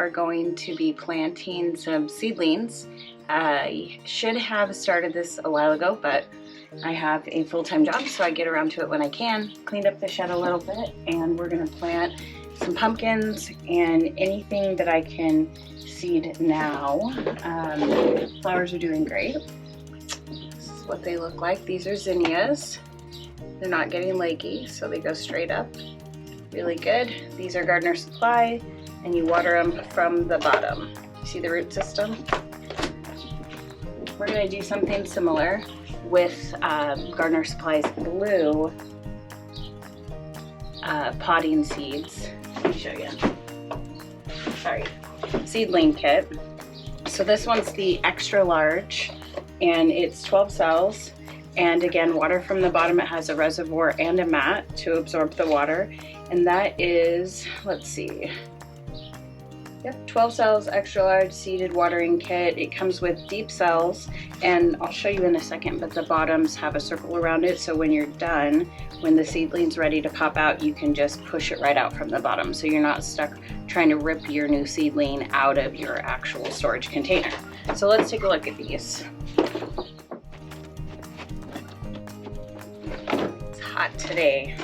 are going to be planting some seedlings. I should have started this a while ago, but I have a full-time job, so I get around to it when I can. Cleaned up the shed a little bit, and we're gonna plant some pumpkins and anything that I can seed now. Flowers are doing great. This is what they look like. These are zinnias. They're not getting leggy, so they go straight up. Really good. These are Gardener Supply, and you water them from the bottom. You see the root system? We're gonna do something similar with Gardener Supply's blue potting seeds. Let me show you. Sorry, seedling kit. So this one's the extra large, and it's 12 cells. And again, water from the bottom. It has a reservoir and a mat to absorb the water. And that is, let's see. Yep, 12 cells, extra large seeded watering kit. It comes with deep cells, and I'll show you in a second, but the bottoms have a circle around it, so when you're done, when the seedling's ready to pop out, you can just push it right out from the bottom, so you're not stuck trying to rip your new seedling out of your actual storage container. So let's take a look at these. It's hot today.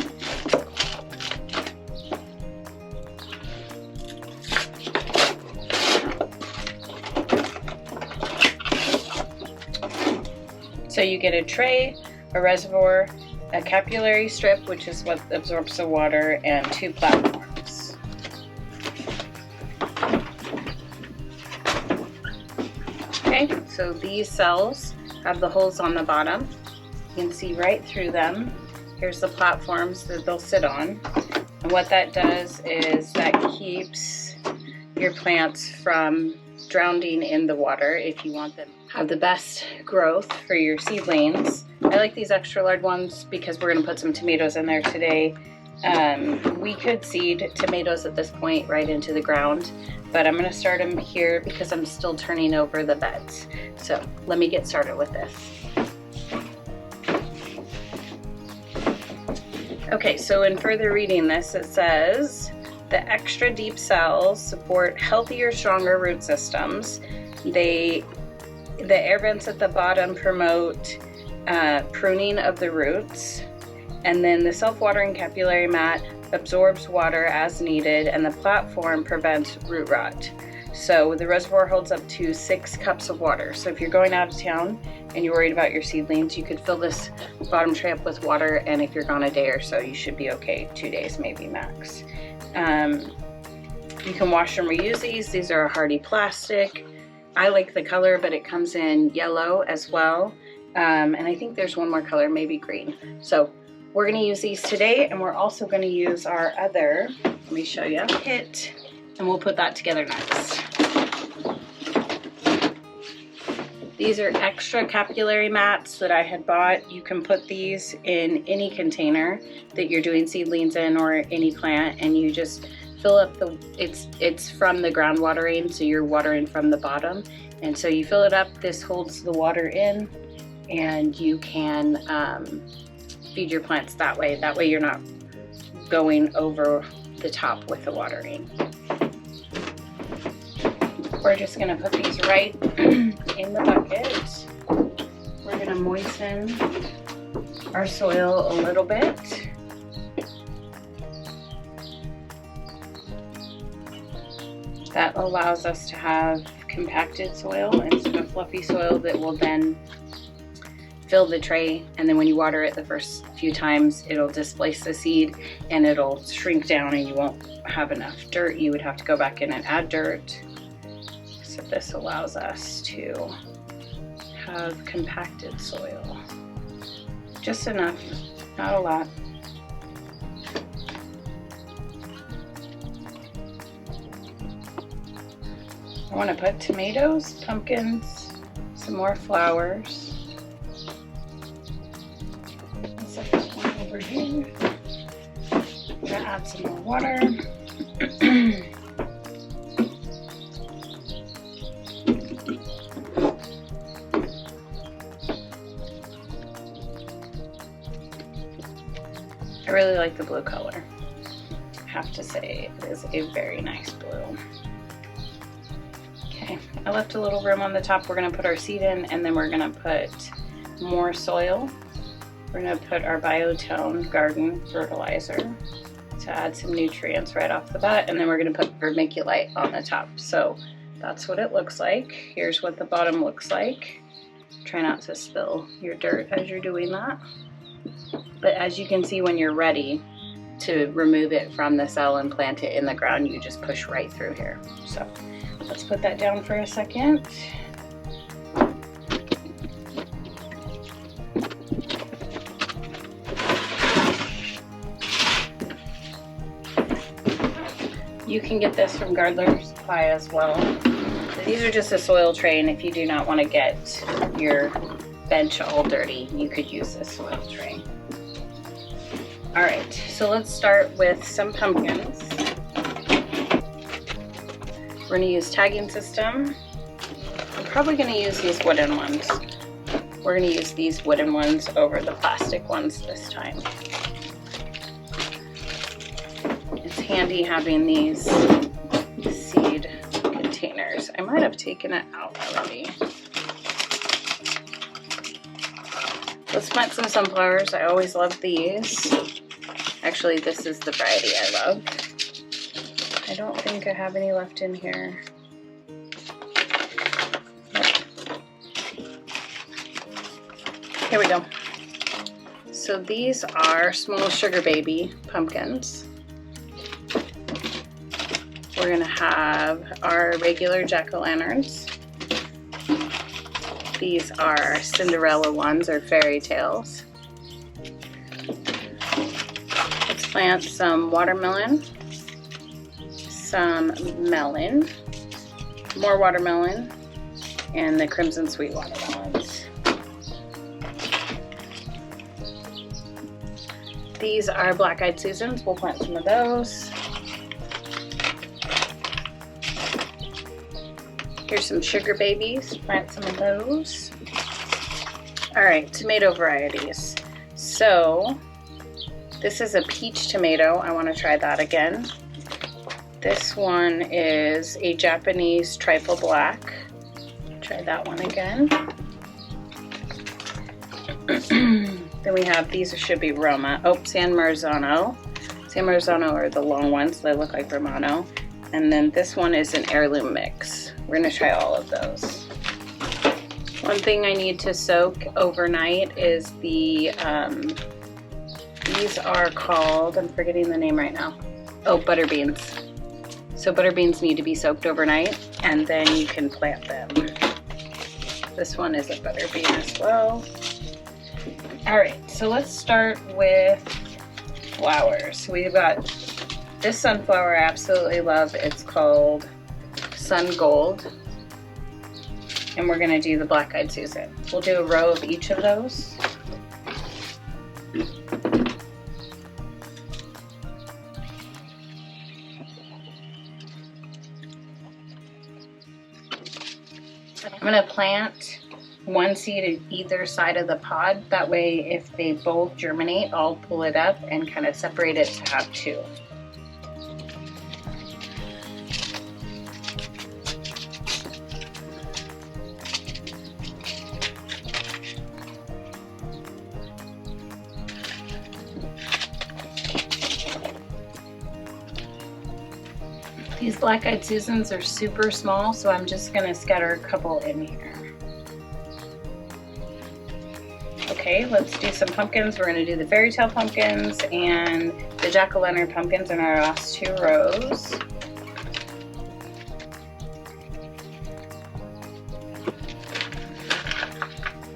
So you get a tray, a reservoir, a capillary strip, which is what absorbs the water, and 2 platforms. Okay, so these cells have the holes on the bottom. You can see right through them. Here's the platforms that they'll sit on. And what that does is that keeps your plants from drowning in the water if you want them to have the best growth for your seedlings. I like these extra large ones because we're going to put some tomatoes in there today. We could seed tomatoes at this point right into the ground, but I'm going to start them here because I'm still turning over the beds. So let me get started with this. Okay, so in further reading this, it says, the extra deep cells support healthier, stronger root systems. The air vents at the bottom promote pruning of the roots. And then the self-watering capillary mat absorbs water as needed, and the platform prevents root rot. So the reservoir holds up to 6 cups of water. So if you're going out of town and you're worried about your seedlings, you could fill this bottom tray up with water, and if you're gone a day or so, you should be okay. 2 days maybe max. You can wash and reuse these. These are a hardy plastic. I like the color, but it comes in yellow as well. And I think there's one more color, maybe green. So we're gonna use these today, and we're also gonna use our other, let me show you, kit, and we'll put that together next. These are extra capillary mats that I had bought. You can put these in any container that you're doing seedlings in or any plant, and you just fill up it's from the ground watering, so you're watering from the bottom. And so you fill it up, this holds the water in, and you can feed your plants that way. That way you're not going over the top with the watering. We're just gonna put these right in the bucket. We're gonna moisten our soil a little bit. That allows us to have compacted soil instead of fluffy soil that will then fill the tray, and then when you water it the first few times, it'll displace the seed and it'll shrink down and you won't have enough dirt. You would have to go back in and add dirt. So this allows us to have compacted soil. Just enough, not a lot. I want to put tomatoes, pumpkins, some more flowers. I'll set this one over here. I'm gonna add some more water. I really like the blue color. I have to say, it is a very nice blue. I left a little room on the top. We're gonna put our seed in, and then we're gonna put more soil. We're gonna put our Biotone garden fertilizer to add some nutrients right off the bat, and then we're gonna put vermiculite on the top. So that's what it looks like. Here's what the bottom looks like. Try not to spill your dirt as you're doing that. But as you can see, when you're ready to remove it from the cell and plant it in the ground, you just push right through here. So let's put that down for a second. You can get this from Gardener Supply as well. These are just a soil tray, and if you do not want to get your bench all dirty, you could use this soil tray. All right, so let's start with some pumpkins. We're gonna use tagging system. I'm probably gonna use these wooden ones. We're gonna use these wooden ones over the plastic ones this time. It's handy having these seed containers. I might have taken it out already. Let's plant some sunflowers. I always love these. Actually, this is the variety I love. I don't think I have any left in here. Nope. Here we go. So these are small sugar baby pumpkins. We're gonna have our regular jack-o'-lanterns. These are Cinderella ones, or fairy tales. Let's plant some watermelon, some melon, more watermelon, and the crimson sweet watermelons. These are black-eyed Susans. We'll plant some of those. Here's some sugar babies, plant some of those. All right, tomato varieties. So this is a peach tomato. I want to try that again. This one is a Japanese trifle black. Try that one again. Then we have, these should be Roma. Oh, San Marzano. San Marzano are the long ones. They look like Romano. And then this one is an heirloom mix. We're gonna try all of those. One thing I need to soak overnight is the, these are called, I'm forgetting the name right now. Oh, butter beans. So butter beans need to be soaked overnight, and then you can plant them. This one is a butter bean as well. All right, so let's start with flowers. We've got this sunflower I absolutely love. It's called Sun Gold. And we're gonna do the black-eyed Susan. We'll do a row of each of those. I'm gonna plant one seed at either side of the pod. That way, if they both germinate, I'll pull it up and kind of separate it to have two. These black-eyed Susans are super small, so I'm just gonna scatter a couple in here. Okay, let's do some pumpkins. We're gonna do the fairy tale pumpkins and the jack-o'-lantern pumpkins in our last two rows.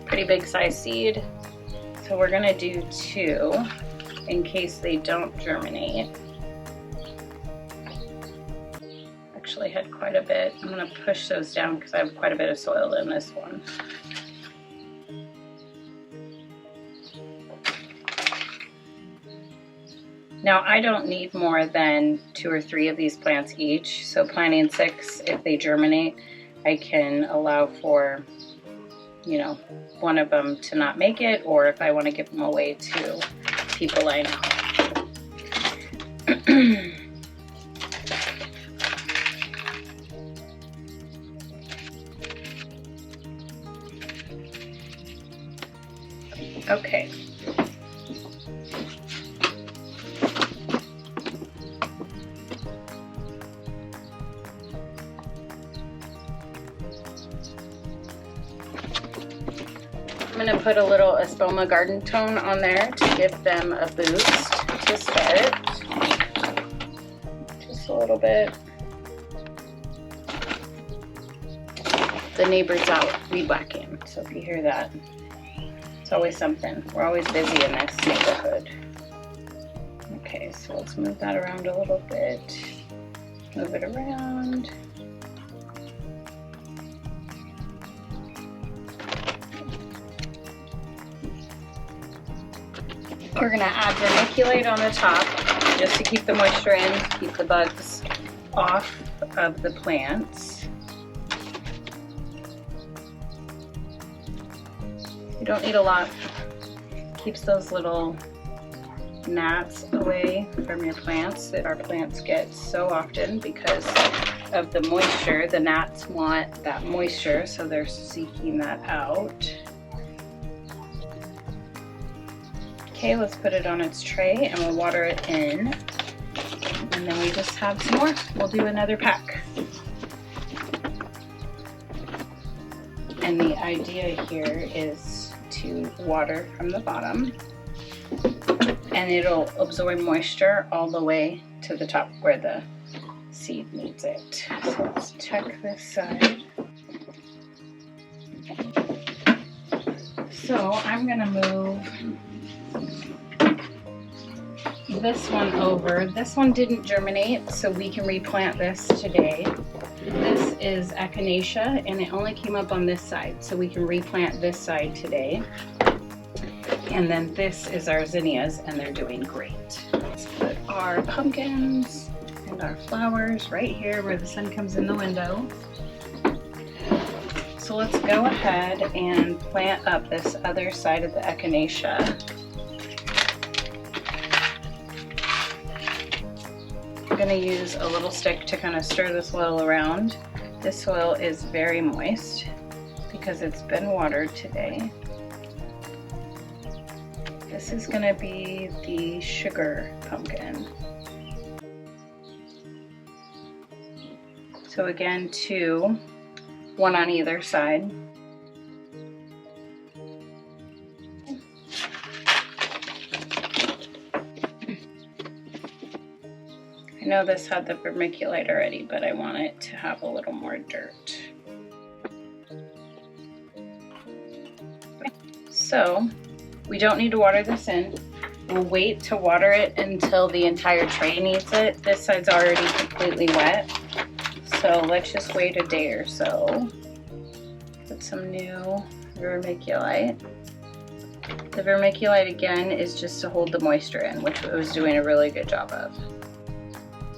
Pretty big size seed. So we're gonna do two in case they don't germinate. Actually had quite a bit. I'm gonna push those down because I have quite a bit of soil in this one. Now I don't need more than 2 or 3 of these plants each, so planting 6, if they germinate, I can allow for, you know, one of them to not make it, or if I want to give them away to people I know. Okay. I'm going to put a little Espoma Garden Tone on there to give them a boost to start. Just a little bit. The neighbor's out weed whacking, so if you hear that, it's always something. We're always busy in this neighborhood. Okay, so let's move that around a little bit. Move it around. We're gonna add vermiculite on the top just to keep the moisture in, keep the bugs off of the plants. You don't need a lot. Keeps those little gnats away from your plants that our plants get so often because of the moisture. The gnats want that moisture, so they're seeking that out. Okay, let's put it on its tray and we'll water it in. And then we just have some more. We'll do another pack. And the idea here is to water from the bottom, and it'll absorb moisture all the way to the top where the seed needs it. So let's check this side. So I'm gonna move this one over. This one didn't germinate, so we can replant this today. This is echinacea, and it only came up on this side, so we can replant this side today. And then this is our zinnias, and they're doing great. Let's put our pumpkins and our flowers right here where the sun comes in the window. So let's go ahead and plant up this other side of the echinacea. I'm going to use a little stick to kind of stir the soil around. This soil is very moist because it's been watered today. This is going to be the sugar pumpkin. So again, two, one on either side. I know this had the vermiculite already, but I want it to have a little more dirt. So we don't need to water this in. We'll wait to water it until the entire tray needs it. This side's already completely wet. So let's just wait a day or so. Put some new vermiculite. The vermiculite again is just to hold the moisture in, which it was doing a really good job of.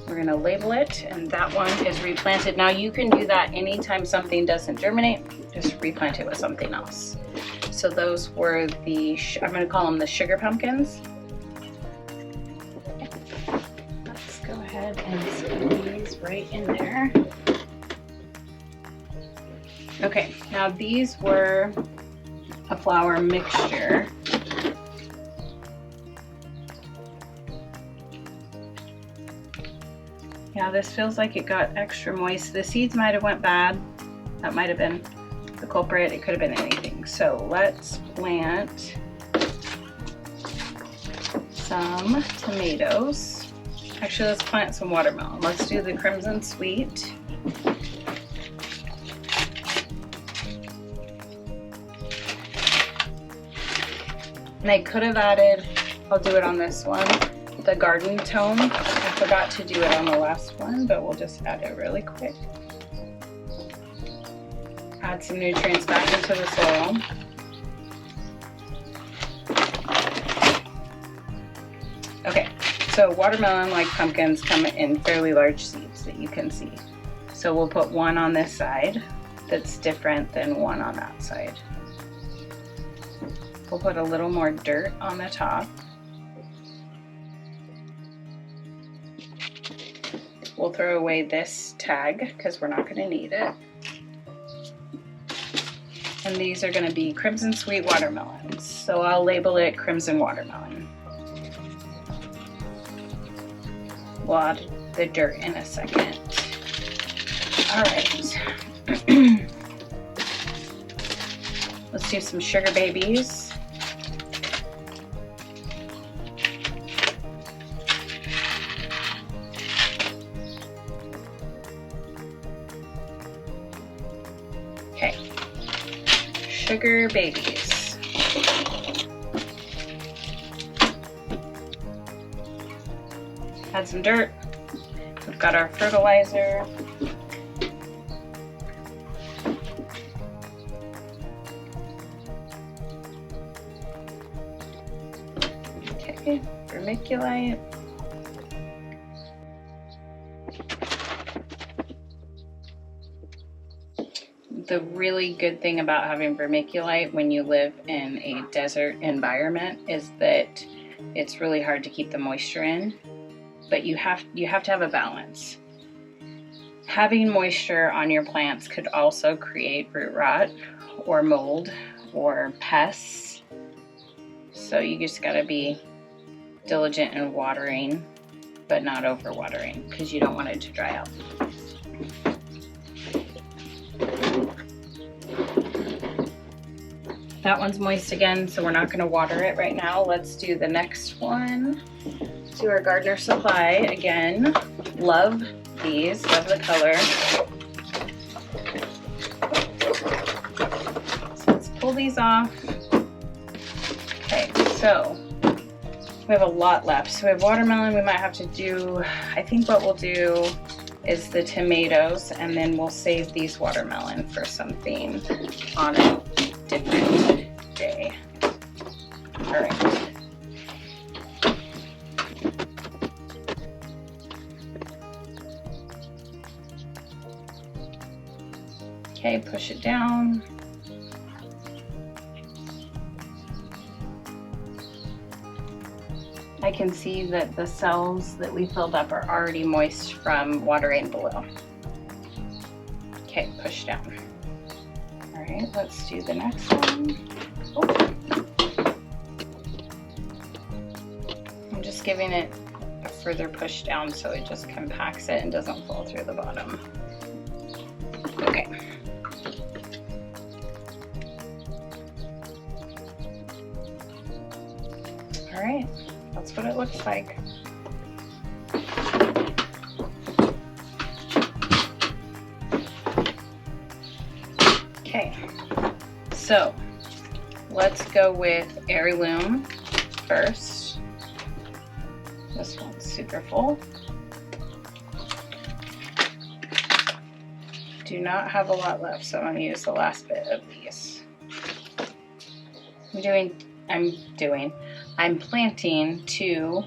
We're gonna label it, and that one is replanted. Now you can do that anytime something doesn't germinate, just replant it with something else. So those were the, I'm gonna call them the sugar pumpkins. Let's go ahead and squeeze right in there. Okay, now these were a flower mixture. Yeah, this feels like it got extra moist. The seeds might have went bad. That might have been the culprit. It could have been anything. So let's plant some tomatoes. Actually, let's plant some watermelon. Let's do the Crimson Sweet. And I could have added, I'll do it on this one, the Garden Tone. I forgot to do it on the last one, but we'll just add it really quick. Add some nutrients back into the soil. Okay, so watermelon, like pumpkins, come in fairly large seeds that you can see. So we'll put one on this side that's different than one on that side. We'll put a little more dirt on the top. We'll throw away this tag because we're not going to need it. And these are going to be Crimson Sweet Watermelons. So I'll label it Crimson Watermelon. We'll add the dirt in a second. All right. Let's do some sugar babies. Okay. Sugar babies. Add some dirt. We've got our fertilizer. Okay, vermiculite. The really good thing about having vermiculite when you live in a desert environment is that it's really hard to keep the moisture in, but you have to have a balance. Having moisture on your plants could also create root rot or mold or pests. So you just gotta be diligent in watering, but not over watering because you don't want it to dry out. That one's moist again, so we're not gonna water it right now. Let's do the next one. Let's do our Gardener Supply again. Love these, love the color. So let's pull these off. Okay, so we have a lot left. So we have watermelon. We might have to do, I think what we'll do is the tomatoes, and then we'll save these watermelon for something on a different day. All right. Okay, push it down. I can see that the cells that we filled up are already moist from watering below. Okay, push down. All right, let's do the next one. Oh. I'm just giving it a further push down so it just compacts it and doesn't fall through the bottom. Okay. All right. That's what it looks like. Okay, so let's go with Heirloom first. This one's super full. Do not have a lot left, so I'm going to use the last bit of these. I'm planting 2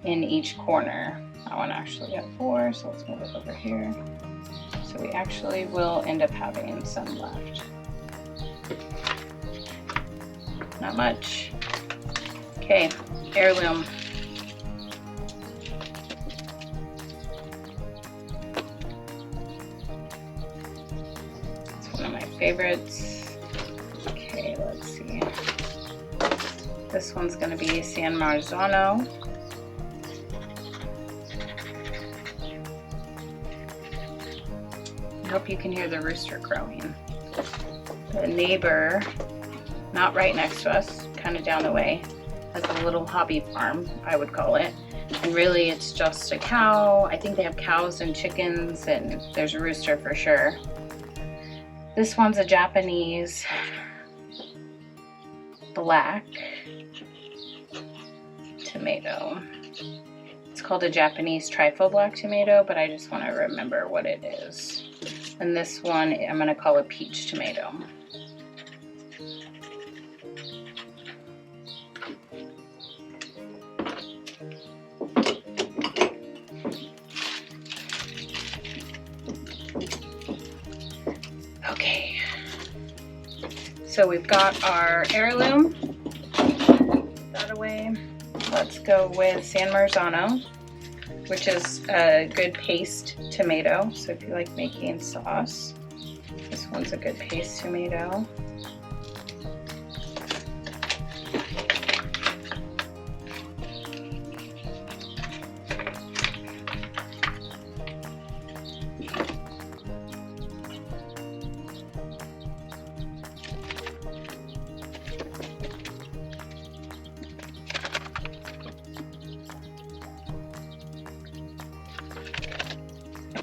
in each corner. That one actually got 4, so let's move it over here. So we actually will end up having some left. Not much. Okay, Heirloom. It's one of my favorites. Okay, let's see. This one's going to be San Marzano. I hope you can hear the rooster crowing. The neighbor, not right next to us, kind of down the way, has a little hobby farm, I would call it. And really it's just a cow. I think they have cows and chickens, and there's a rooster for sure. This one's a Japanese black tomato. It's called a Japanese trifle black tomato, but I just want to remember what it is. And this one I'm going to call a peach tomato. Okay, so we've got our Heirloom. Put that away. Let's go with San Marzano, which is a good paste tomato. So if you like making sauce, This one's a good paste tomato.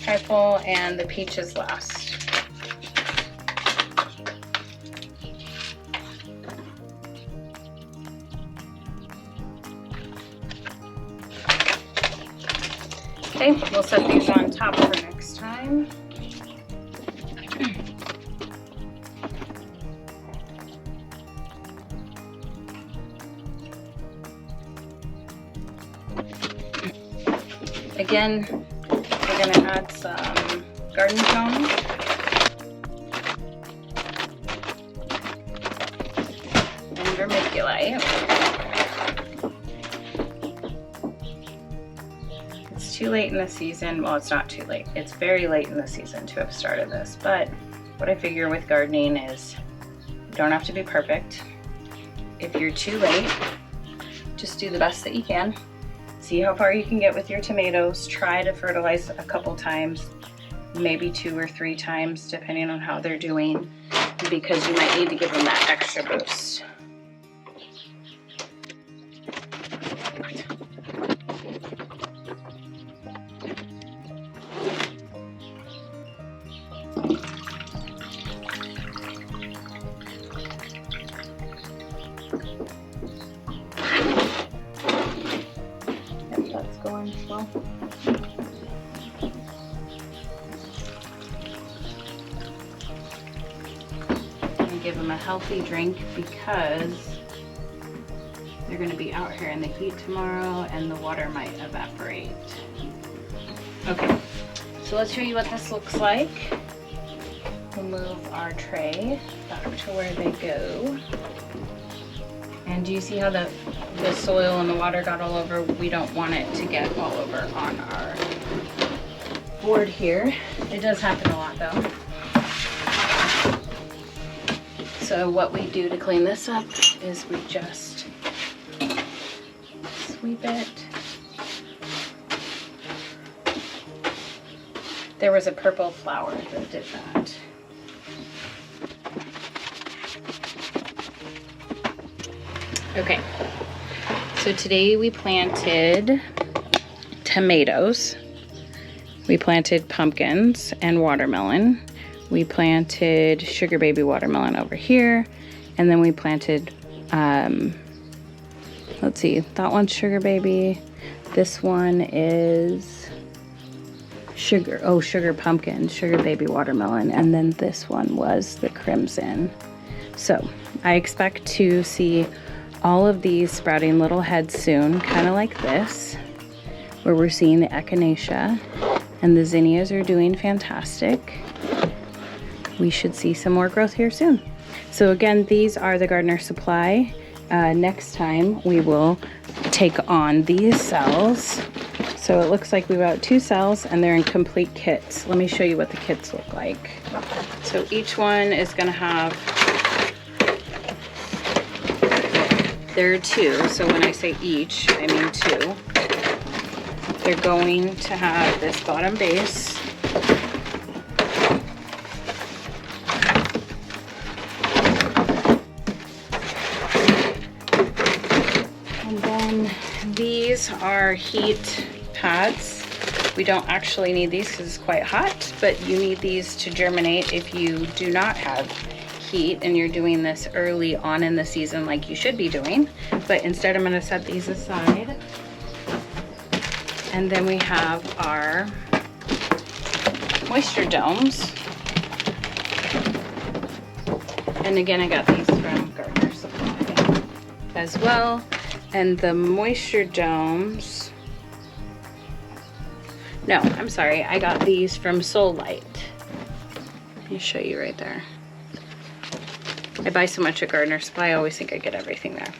Pineapple and the peaches last. Okay, we'll set these on top for next time. Again, we're going to add some garden stone. And vermiculite. It's too late in the season. Well, it's not too late. It's very late in the season to have started this. But what I figure with gardening is you don't have to be perfect. If you're too late, just do the best that you can. See how far you can get with your tomatoes. Try to fertilize a couple times, maybe 2 or 3 times, depending on how they're doing, because you might need to give them that extra boost. That's going slow. And give them a healthy drink because they're going to be out here in the heat tomorrow and the water might evaporate. Okay, so let's show you what this looks like. We'll move our tray back to where they go. And do you see how the soil and the water got all over? We don't want it to get all over on our board here. It does happen a lot though. So what we do to clean this up is we just sweep it. There was a purple flower that did that. Okay, so today we planted tomatoes, we planted pumpkins and watermelon, we planted sugar baby watermelon over here, and then we planted, let's see, that one's sugar baby, this one is sugar pumpkin, sugar baby watermelon, and then this one was the crimson. So I expect to see all of these sprouting little heads soon, kind of like this, where we're seeing the echinacea, and the zinnias are doing fantastic. We should see some more growth here soon. So again, these are the Gardener Supply. Next time we will take on these cells. So it looks like we've got 2 cells and they're in complete kits. Let me show you what the kits look like. So each one is gonna have, there are 2, so when I say each, I mean 2. They're going to have this bottom base. And then these are heat pads. We don't actually need these because it's quite hot, but you need these to germinate if you do not have heat and you're doing this early on in the season like you should be doing. But instead I'm going to set these aside. And then we have our moisture domes. And again, I got these from Gardener Supply as well. And the moisture domes, no, I'm sorry, I got these from Soul Light. Let me show you right there. I buy so much at Gardener Supply, I always think I get everything there.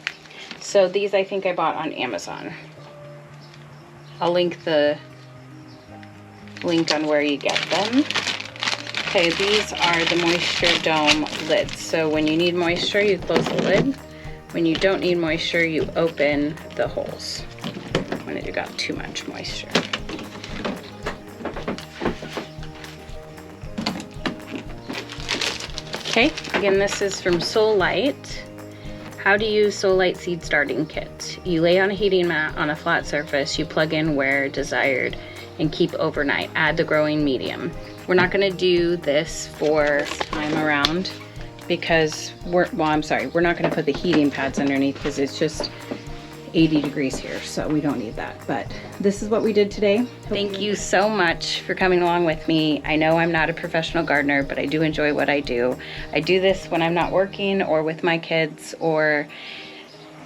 So these I think I bought on Amazon. I'll link the link on where you get them. Okay, these are the moisture dome lids. So when you need moisture, you close the lid. When you don't need moisture, you open the holes when it got too much moisture. Okay, again, this is from Soul Light. How to use Soul Light seed starting kit. You lay on a heating mat on a flat surface, you plug in where desired, and keep overnight. Add the growing medium. We're not gonna do this for time around because we're not gonna put the heating pads underneath because it's just 80 degrees here, so we don't need that. But this is what we did today. Thank you so much for coming along with me. I know I'm not a professional gardener, but I do enjoy what I do. I do this when I'm not working or with my kids or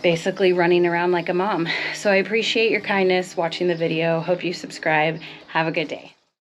basically running around like a mom. So I appreciate your kindness watching the video. Hope you subscribe. Have a good day.